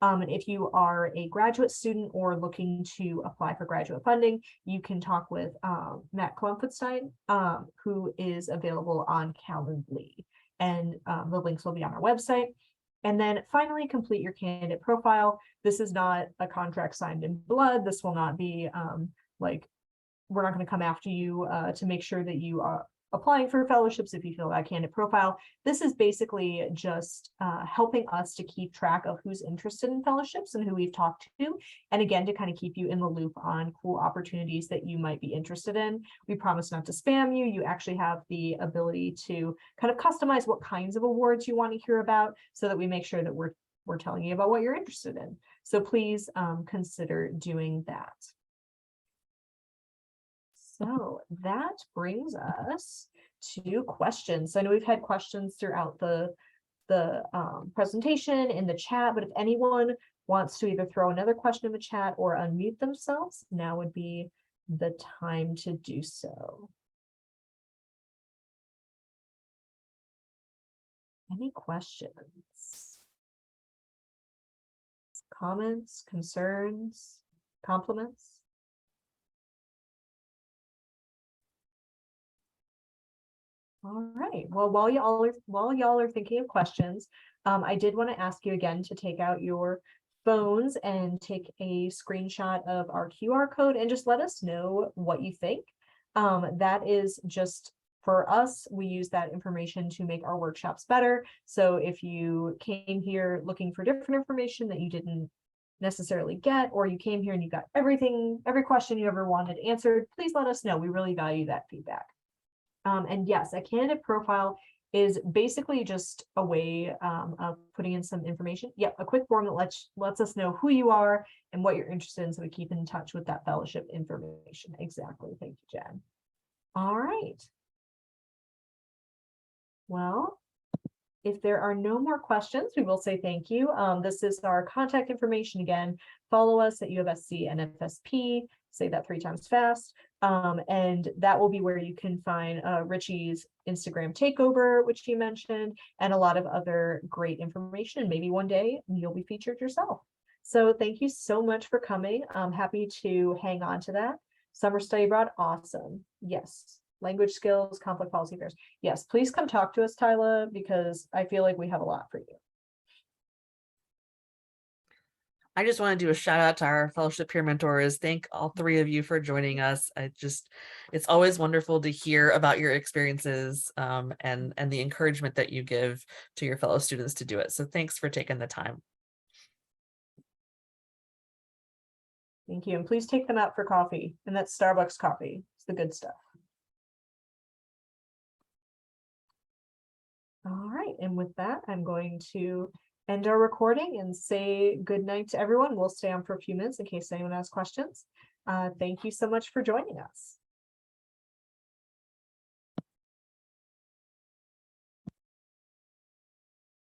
And if you are a graduate student or looking to apply for graduate funding, you can talk with Matt Klumfenstein, who is available on Calendly. And the links will be on our website. And then finally, complete your candidate profile. This is not a contract signed in blood. This will not be like, we're not going to come after you to make sure that you are applying for fellowships if you fill that candidate profile. This is basically just helping us to keep track of who's interested in fellowships and who we've talked to. And again, to kind of keep you in the loop on cool opportunities that you might be interested in. We promise not to spam you. You actually have the ability to kind of customize what kinds of awards you want to hear about, so that we make sure that we're we're telling you about what you're interested in. So please consider doing that. So that brings us to questions. So I know we've had questions throughout the presentation in the chat, but if anyone wants to either throw another question in the chat or unmute themselves, now would be the time to do so. Any questions? Comments, concerns, compliments? All right. Well, while y'all are thinking of questions, I did want to ask you again to take out your phones and take a screenshot of our QR code and just let us know what you think. That is just for us. We use that information to make our workshops better. So if you came here looking for different information that you didn't necessarily get, or you came here and you got every question you ever wanted answered, please let us know. We really value that feedback. And yes, a candidate profile is basically just a way of putting in some information. Yep, a quick form that lets us know who you are and what you're interested in, so we keep in touch with that fellowship information. Exactly. Thank you, Jen. All right. Well, if there are no more questions, we will say thank you. This is our contact information again. Follow us at U of SC NFSP. Say that 3 times fast. And that will be where you can find Richie's Instagram takeover, which he mentioned, and a lot of other great information. And maybe one day you'll be featured yourself. So thank you so much for coming. I'm happy to hang on to that. Summer study abroad, awesome. Yes. Language skills, conflict policy affairs. Yes, please come talk to us, Tyla, because I feel like we have a lot for you. I just want to do a shout out to our fellowship peer mentors. Thank all 3 of you for joining us. It's always wonderful to hear about your experiences and the encouragement that you give to your fellow students to do it. So thanks for taking the time. Thank you. And please take them out for coffee. And that's Starbucks coffee. It's the good stuff. All right. And with that, I'm going to end our recording and say good night to everyone. We'll stay on for a few minutes in case anyone has questions. Thank you so much for joining us.